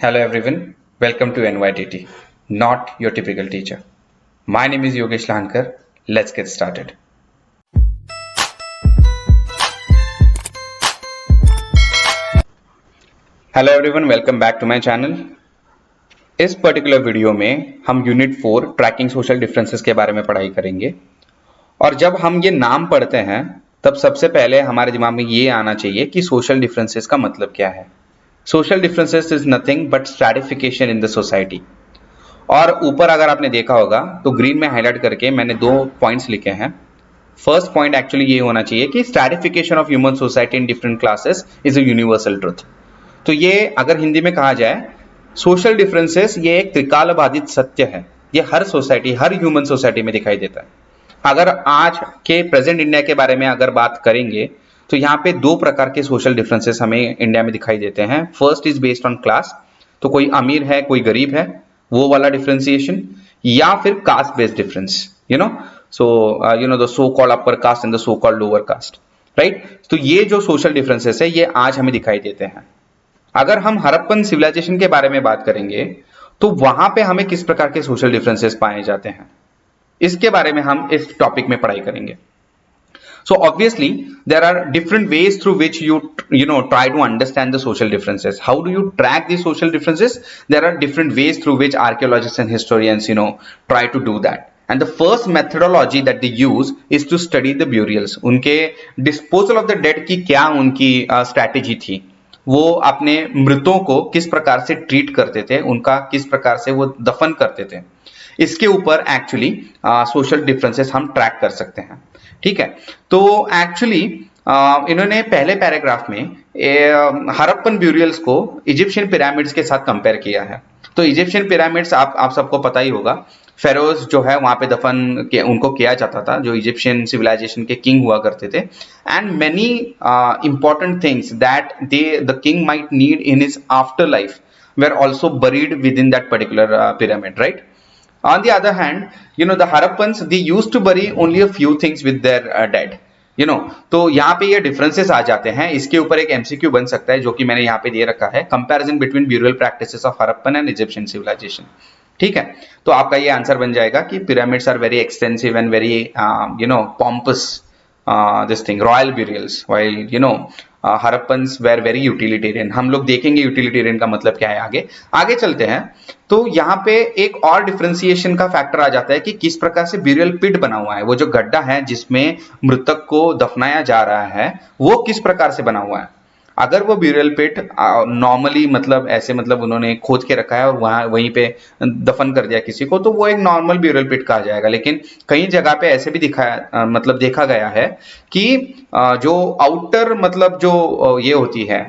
Hello everyone, welcome to NYTT, not your typical teacher. My name is Yogesh Lahankar. Let's get started. Hello everyone, welcome back to my channel. इस particular video में हम unit 4 trekking social differences के बारे में पढ़ाई करेंगे। और जब हम ये नाम पढ़ते हैं तब सबसे पहले हमारे दिमाग में ये आना चाहिए कि सोशल डिफरेंसेस का मतलब क्या है। Social differences is nothing but stratification in the society. और ऊपर अगर आपने देखा होगा तो ग्रीन में हाईलाइट करके मैंने 2 पॉइंट्स लिखे हैं। फर्स्ट पॉइंट एक्चुअली ये होना चाहिए कि stratification of human society in different classes is a universal truth. तो ये अगर हिंदी में कहा जाए सोशल डिफरेंसेस ये एक त्रिकाल बाधित सत्य है। ये हर सोसाइटी, हर ह्यूमन सोसाइटी में दिखाई देता है। अगर आज के प्रेजेंट इंडिया के बारे में अगर बात करेंगे तो यहाँ पे 2 प्रकार के सोशल डिफरेंसेस हमें इंडिया में दिखाई देते हैं। First is based on class, तो कोई अमीर है कोई गरीब है, वो वाला डिफरेंशिएशन, या फिर caste based difference, the so called upper caste and the so called lower caste, right. तो ये जो सोशल डिफरेंसेस है ये आज हमें दिखाई देते हैं। अगर हम हड़प्पन सिविलाइजेशन के बारे में बात करेंगे तो वहां पे हमें किस प्रकार के सोशल डिफरेंसेस पाए जाते हैं, इसके बारे में हम इस टॉपिक में पढ़ाई करेंगे। So obviously there are different ways through which you try to understand the social differences. How do you track these social differences? There are different ways through which archaeologists and historians try to do that. And the first methodology that they use is to study the burials. उनके disposal of the dead की क्या उनकी strategy थी, वो अपने मृतों को किस प्रकार से ट्रीट करते थे, उनका किस प्रकार से वो दफन करते थे, इसके ऊपर एक्चुअली सोशल डिफरेंसेस हम ट्रैक कर सकते हैं। ठीक है, तो एक्चुअली इन्होंने पहले पैराग्राफ में हड़प्पन ब्यूरियल्स को इजिप्शियन पिरामिड्स के साथ कंपेयर किया है। तो इजिप्शियन पिरामिड्स आप सबको पता ही होगा, फेरोज जो है वहां पे दफन के उनको किया जाता था, जो इजिप्शियन सिविलाइजेशन के किंग हुआ करते थे। And many important things that the king might need in his after life were also buried within that particular pyramid, right? On the other hand, the Harappans, they used to bury only a few things with their dead. तो यहाँ पे ये differences आ जाते हैं। इसके ऊपर एक MCQ बन सकता है जो कि मैंने यहाँ पे दे रखा है, comparison between burial practices of Harappan and Egyptian civilisation. ठीक है, तो आपका ये आंसर बन जाएगा कि pyramids are very extensive and very pompous this thing, royal burials, while Harappans were very utilitarian. हम लोग देखेंगे यूटिलिटेरियन का मतलब क्या है आगे चलते हैं। तो यहाँ पे एक और डिफरेंशिएशन का फैक्टर आ जाता है कि किस प्रकार से ब्यूरियल पिट बना हुआ है, वो जो गड्ढा है जिसमें मृतक को दफनाया जा रहा है वो किस प्रकार से बना हुआ है। अगर वो ब्यूरियल पिट नॉर्मली मतलब उन्होंने खोद के रखा है और वहीं पे दफन कर दिया किसी को, तो वो एक नॉर्मल ब्यूरियल पिट कहा जाएगा। लेकिन कई जगह पे ऐसे भी देखा गया है कि जो आउटर जो ये होती है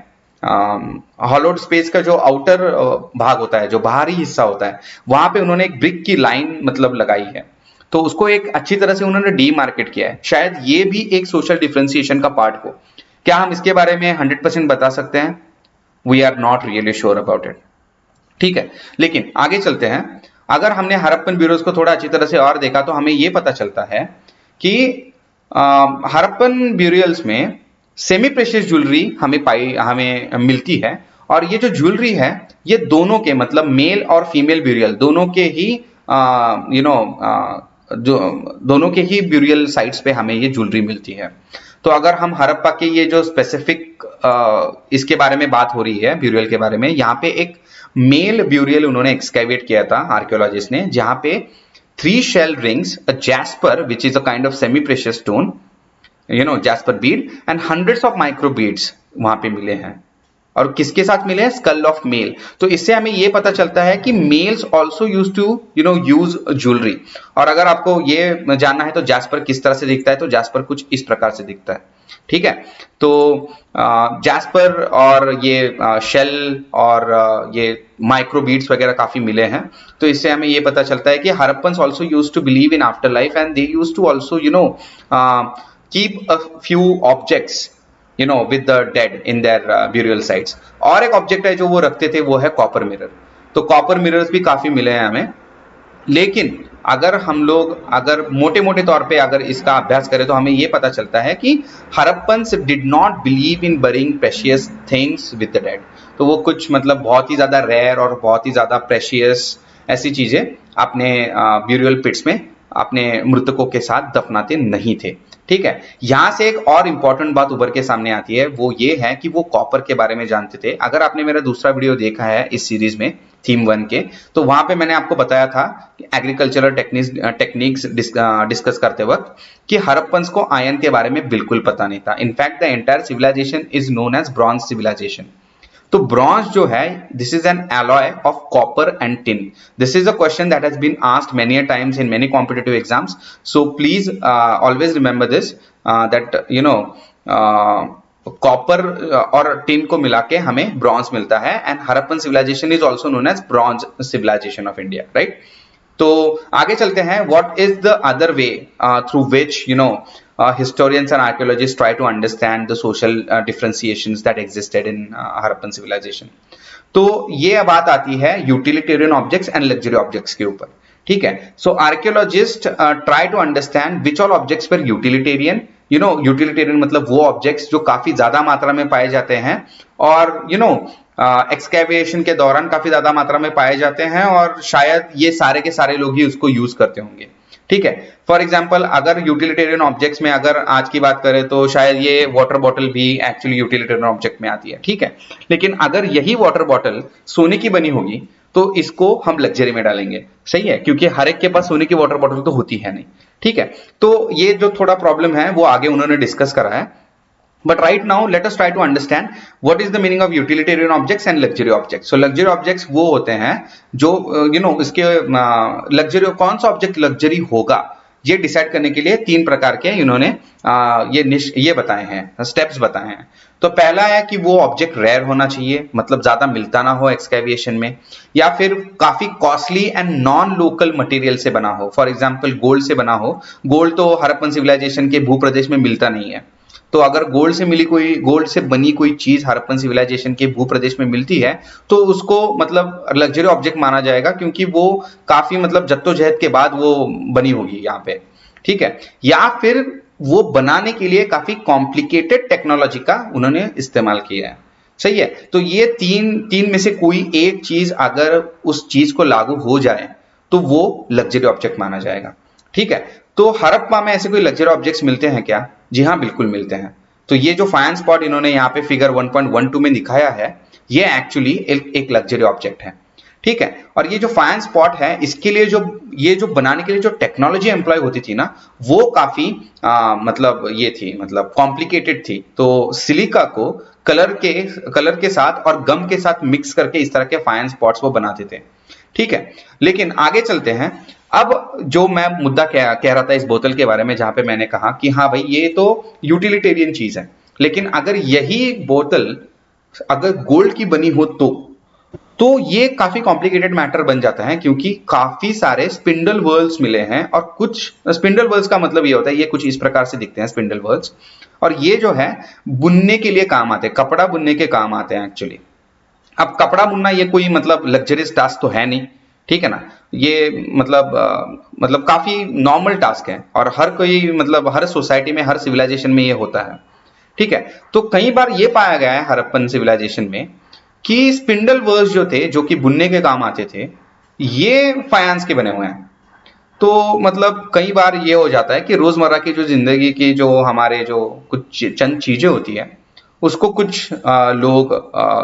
हॉलोड स्पेस का जो आउटर भाग होता है, जो बाहरी हिस्सा होता है, वहां पे उन्होंने एक ब्रिक की लाइन लगाई है, तो उसको एक अच्छी तरह से उन्होंने डीमार्केट किया है। शायद ये भी एक सोशल डिफरेंशिएशन का पार्ट हो। क्या हम इसके बारे में 100% बता सकते हैं? We are not really sure about it. ठीक है, लेकिन आगे चलते हैं। अगर हमने हड़प्पन ब्यूरोज को थोड़ा अच्छी तरह से और देखा तो हमें यह पता चलता है कि हड़प्पन ब्यूरियल्स में सेमी प्रेशियस ज्वेलरी हमें मिलती है। और ये जो ज्वेलरी है ये दोनों के मेल और फीमेल ब्यूरियल दोनों के ही जो दोनों के ही ब्यूरियल साइट्स पे हमें ये ज्वेलरी मिलती है। तो अगर हम हड़प्पा के ये जो स्पेसिफिक इसके बारे में बात हो रही है ब्यूरियल के बारे में, यहाँ पे एक मेल ब्यूरियल उन्होंने एक्सकैवेट किया था आर्कियोलॉजिस्ट ने, जहां पे 3 shell rings, a jasper which is a kind of semi precious stone, jasper bead, and hundreds of micro beads वहां पे मिले हैं। और किसके साथ मिले हैं? Skull of male. तो इससे हमें यह पता चलता है कि males also use to use jewellery. और अगर आपको ये जानना है तो जैस्पर किस तरह से दिखता है, तो जैस्पर कुछ इस प्रकार से दिखता है। ठीक है, तो जैस्पर और ये शेल और ये माइक्रो बीड्स वगैरह काफी मिले हैं। तो इससे हमें ये पता चलता है कि Harappans also use to believe in after life and they use to also keep a few objects with the dead in their burial sites। और एक ऑब्जेक्ट है जो वो रखते थे, वो है कॉपर मिरर। तो कॉपर मिरर्स भी काफी मिले हैं हमें। लेकिन अगर हम लोग अगर मोटे मोटे तौर पे अगर इसका अभ्यास करें तो हमें ये पता चलता है कि Harappans did not believe in burying precious things with the dead. तो वो कुछ मतलब बहुत ही ज्यादा रेयर और बहुत ही ज्यादा प्रेशियस ऐसी चीजें अपने ब्यूरियल पिट्स में अपने मृतकों के साथ दफनाते नहीं थे। ठीक है, यहां से एक और इंपॉर्टेंट बात उभर के सामने आती है, वो ये है कि वो कॉपर के बारे में जानते थे। अगर आपने मेरा दूसरा वीडियो देखा है इस सीरीज में थीम 1 के, तो वहां पे मैंने आपको बताया था कि एग्रीकल्चरल टेक्निक्स डिस्कस करते वक्त कि हड़प्पन्स को आयन के बारे में बिल्कुल पता नहीं था। In fact the entire civilisation is known as bronze civilisation. तो ब्रॉन्ज जो है, this is an alloy of copper and tin. This is a question that has been asked many a times in many competitive exams, so please always remember this, that you know copper और tin को मिला के हमें bronze मिलता है। And Harappan civilisation is also known as bronze civilisation of India, right. तो आगे चलते हैं, what is the other way through which historians and archaeologists try to understand the social differentiations that existed in Harappan civilization। तो ये बात आती है utilitarian objects and luxury objects के ऊपर। ठीक है, so archaeologist try to understand which all objects are utilitarian. Utilitarian मतलब वो ऑब्जेक्ट्स जो काफी ज्यादा मात्रा में पाए जाते हैं और एक्सकैवेशन के दौरान काफी ज्यादा मात्रा में पाए जाते हैं, और शायद ये सारे के सारे लोग ही उसको यूज करते होंगे। ठीक है, फॉर एग्जाम्पल अगर यूटिलिटेरियन ऑब्जेक्ट्स में अगर आज की बात करें तो शायद ये वाटर बॉटल भी एक्चुअली यूटिलिटेरियन ऑब्जेक्ट में आती है। ठीक है, लेकिन अगर यही वाटर बॉटल सोने की बनी होगी तो इसको हम लग्जरी में डालेंगे, सही है, क्योंकि हर एक के पास सोने की वाटर बॉटल तो होती है नहीं। ठीक है, तो ये जो थोड़ा प्रॉब्लम है वो आगे उन्होंने डिस्कस करा है। But right now let us try to understand what is the meaning of utilitarian objects and luxury objects. So luxury objects वो होते हैं जो इसके लग्जरी, कौन सा ऑब्जेक्ट लग्जरी होगा ये डिसाइड करने के लिए 3 प्रकार के इन्होंने ये बताए हैं, स्टेप्स बताए हैं। तो पहला है कि वो ऑब्जेक्ट रेयर होना चाहिए, मतलब ज्यादा मिलता ना हो एक्सकैवेशन में, या फिर काफी costly and non local material से बना हो। फॉर एग्जांपल गोल्ड से बना हो। गोल्ड तो हड़प्पन सिविलाइजेशन के भूप्रदेश में मिलता नहीं है, तो अगर गोल्ड से बनी कोई चीज हड़प्पन सिविलाइजेशन के भूप्रदेश में मिलती है तो उसको मतलब लग्जरी ऑब्जेक्ट माना जाएगा, क्योंकि वो काफी मतलब जद्दोजहद के बाद वो बनी होगी यहाँ पे। ठीक है, या फिर वो बनाने के लिए काफी कॉम्प्लिकेटेड टेक्नोलॉजी का उन्होंने इस्तेमाल किया है, सही है। तो ये तीन में से कोई एक चीज अगर उस चीज को लागू हो जाए तो वो लग्जरी ऑब्जेक्ट माना जाएगा। ठीक है, तो हड़प्पा में ऐसे कोई लग्जरी ऑब्जेक्ट्स मिलते हैं क्या? जी हाँ, बिल्कुल मिलते हैं। तो ये जो फायन स्पॉट इन्होंने यहाँ पे फिगर 1.12 में दिखाया है, ये एक्चुअली एक लग्जरी ऑब्जेक्ट है। ठीक है, और ये जो फायन स्पॉट है इसके लिए जो बनाने के लिए जो टेक्नोलॉजी एम्प्लॉय होती थी ना, वो काफी मतलब कॉम्प्लिकेटेड थी। तो सिलिका को कलर के साथ और गम के साथ मिक्स करके इस तरह के फायन स्पॉट्स वो बनाते थे। ठीक है, लेकिन आगे चलते हैं। अब जो मैं मुद्दा कह रहा था इस बोतल के बारे में, जहां पे मैंने कहा कि हाँ भाई ये तो यूटिलिटेरियन चीज है, लेकिन अगर यही बोतल अगर गोल्ड की बनी हो तो ये काफी कॉम्प्लिकेटेड मैटर बन जाता है, क्योंकि काफी सारे स्पिंडल वर्ल्स मिले हैं। और कुछ स्पिंडल वर्ल्स का मतलब ये होता है, ये कुछ इस प्रकार से दिखते हैं स्पिंडल वर्ल्स, और ये जो है बुनने के लिए काम आते हैं, कपड़ा बुनने के काम आते हैं एक्चुअली। अब कपड़ा बुनना ये कोई मतलब लग्जरियस टास्क तो है नहीं, ठीक है ना, ये मतलब काफी नॉर्मल टास्क है, और हर कोई मतलब हर सोसाइटी में हर सिविलाइजेशन में ये होता है। ठीक है, तो कई बार ये पाया गया है हड़प्पन सिविलाइजेशन में कि स्पिंडल वर्स जो थे, जो कि बुनने के काम आते थे, ये फायंस के बने हुए हैं। तो मतलब कई बार ये हो जाता है कि रोजमर्रा की जो जिंदगी की जो हमारे जो कुछ चंद चीजें होती है उसको कुछ लोग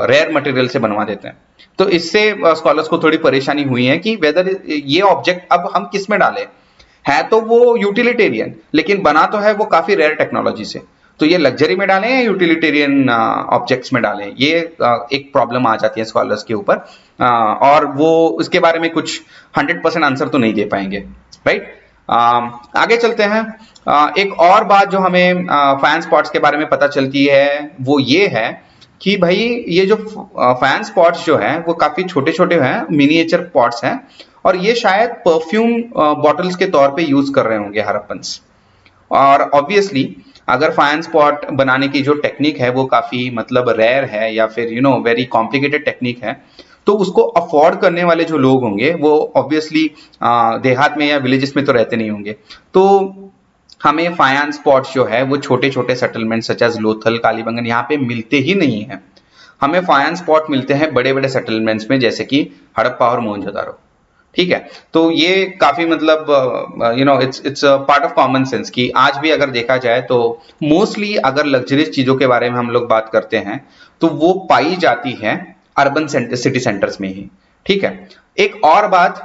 रेयर मटेरियल से बनवा देते हैं। तो इससे स्कॉलर्स को थोड़ी परेशानी हुई है कि वेदर ये ऑब्जेक्ट अब हम किस में डालें। है तो वो यूटिलिटेरियन, लेकिन बना तो है वो काफी रेयर टेक्नोलॉजी से। तो ये लग्जरी में डालें या यूटिलिटेरियन ऑब्जेक्ट्स में डालें, ये एक प्रॉब्लम आ जाती है स्कॉलर्स के ऊपर, और वो उसके बारे में कुछ 100% आंसर तो नहीं दे पाएंगे, राइट। आगे चलते हैं। एक और बात जो हमें फायन स्पॉट्स के बारे में पता चलती है वो ये है कि भाई ये जो फायन स्पॉट्स जो हैं वो काफी छोटे छोटे हैं, मिनिएचर पॉट्स हैं, और ये शायद परफ्यूम बॉटल्स के तौर पे यूज कर रहे होंगे हड़प्पन्स। और ऑब्वियसली अगर फायंस पॉट बनाने की जो टेक्निक है वो काफी मतलब रेयर है या फिर वेरी कॉम्प्लिकेटेड टेक्निक है, तो उसको अफोर्ड करने वाले जो लोग होंगे वो ऑब्वियसली देहात में या विलेजेस में तो रहते नहीं होंगे। तो हमें फायंस पॉट्स जो है वो छोटे छोटे settlement such as Lothal, Kalibangan यहाँ पे मिलते ही नहीं है। हमें फायंस पॉट मिलते हैं बड़े बड़े सेटलमेंट्स में, जैसे कि हड़प्पा और मोहनजोदारो। ठीक है, तो ये काफी मतलब it's part of common sense कि आज भी अगर देखा जाए तो मोस्टली अगर लग्जरियस चीजों के बारे में हम लोग बात करते हैं तो वो पाई जाती है अर्बन सिटी सेंटर्स में ही। ठीक है, एक और बात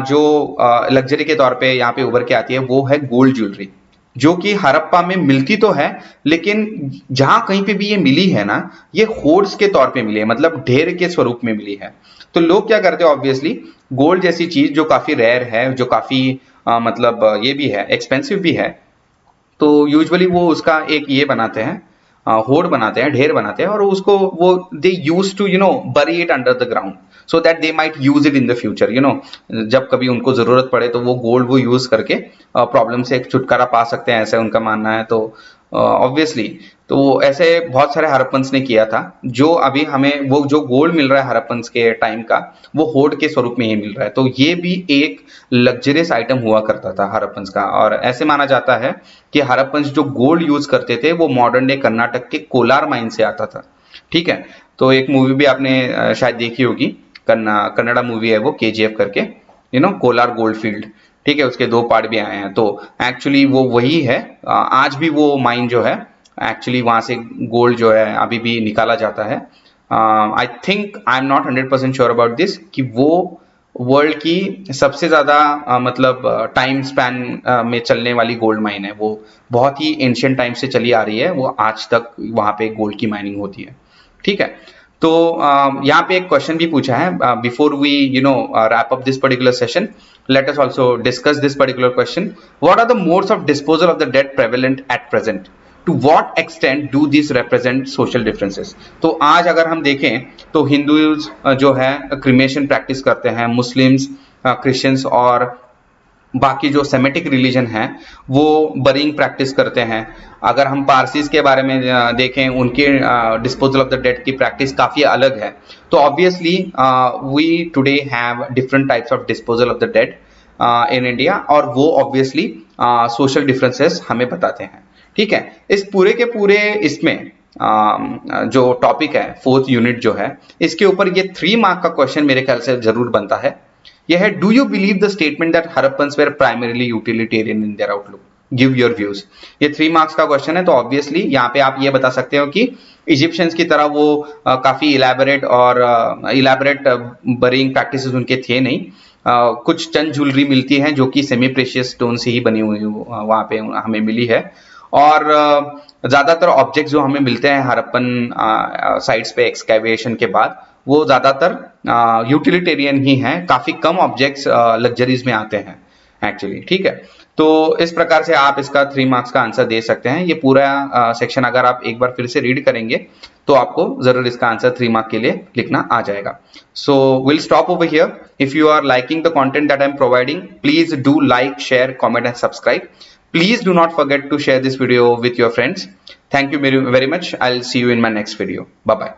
जो लग्जरी के तौर पे यहाँ पे उभर के आती है वो है गोल्ड ज्वेलरी, जो कि हड़प्पा में मिलती तो है, लेकिन जहां कहीं पे भी ये मिली है ना, ये होर्ड्स के तौर पे मिली है, मतलब ढेर के स्वरूप में मिली है। तो लोग क्या करते हैं, ऑब्वियसली गोल्ड जैसी चीज जो काफी रेयर है, जो काफी मतलब ये भी है, एक्सपेंसिव भी है, तो यूजुअली वो उसका एक ये बनाते हैं, होड़ बनाते हैं, ढेर बनाते हैं, और उसको वो they use to bury it under the ground so that they might use it in the future. जब कभी उनको जरूरत पड़े तो वो गोल्ड वो यूज करके प्रॉब्लम से एक छुटकारा पा सकते हैं, ऐसा उनका मानना है। तो ऑब्वियसली तो ऐसे बहुत सारे हड़प्पन्स ने किया था। जो अभी हमें वो जो गोल्ड मिल रहा है हड़प्पन्स के टाइम का, वो होड़ के स्वरूप में ही मिल रहा है। तो ये भी एक लग्जरियस आइटम हुआ करता था हड़प्पन्स का, और ऐसे माना जाता है कि हड़प्पन्स जो गोल्ड यूज करते थे वो मॉडर्न डे कर्नाटक के कोलार माइन से आता था। ठीक है, तो एक मूवी भी आपने शायद देखी होगी, कन्नड़ा मूवी है वो, केजीएफ करके, कोलार गोल्ड फील्ड। ठीक है, उसके 2 पार्ट भी आए हैं। तो एक्चुअली वो वही है, आज भी वो माइन जो है एक्चुअली वहां से गोल्ड जो है अभी भी निकाला जाता है। I think I am not 100% sure about this कि वो वर्ल्ड की सबसे ज्यादा मतलब टाइम स्पैन में चलने वाली गोल्ड माइन है। वो बहुत ही एंशियंट टाइम से चली आ रही है, वो आज तक वहां पे गोल्ड की माइनिंग होती है। ठीक है, तो यहाँ पे एक क्वेश्चन भी पूछा है, before we wrap up this particular session, let us also discuss this particular question. What are the modes of disposal of the dead prevalent at present? To what extent do these represent social differences? तो आज अगर हम देखें तो Hindus जो है cremation practice करते हैं, मुस्लिम्स, क्रिश्चियंस और बाकी जो सेमेटिक रिलीजन है वो बरिंग प्रैक्टिस करते हैं। अगर हम पारसीज के बारे में देखें, उनके डिस्पोजल ऑफ द डेड की प्रैक्टिस काफी अलग है। तो obviously we today have different types of disposal of the dead in India, और वो ऑब्वियसली सोशल डिफरेंसेस हमें बताते हैं। ठीक है, इस पूरे के पूरे इसमें जो टॉपिक है 4th यूनिट जो है, इसके ऊपर ये 3 मार्क का क्वेश्चन मेरे ख्याल से जरूर बनता है। यह है, do you believe the statement that Harappans were primarily utilitarian in their outlook? Give your views. ये 3 मार्क्स का क्वेश्चन है। तो ऑब्वियसली यहाँ पे आप ये बता सकते हो कि इजिप्शियंस की तरह वो काफी इलेबोरेट और इलेबोरेट बरीइंग प्रैक्टिसेस उनके थे नहीं। कुछ चंद ज्वेलरी मिलती है जो कि सेमी प्रेशियस स्टोन से ही बनी हुई वहां पे हमें मिली है, और ज्यादातर ऑब्जेक्ट्स जो हमें मिलते हैं हड़प्पन साइट्स पे एक्सकैवेशन के बाद, वो ज्यादातर यूटिलिटेरियन ही हैं। काफी कम ऑब्जेक्ट्स लग्जरीज में आते हैं एक्चुअली। ठीक है, तो इस प्रकार से आप इसका 3 मार्क्स का आंसर दे सकते हैं। ये पूरा सेक्शन अगर आप एक बार फिर से रीड करेंगे तो आपको जरूर इसका आंसर 3 मार्क के लिए लिखना आ जाएगा। So will stop over here. If you are liking the content that I am providing, please do like, share, comment and subscribe. Please do not forget to share this video with your friends. Thank you very much. I'll see you in my next video. Bye bye.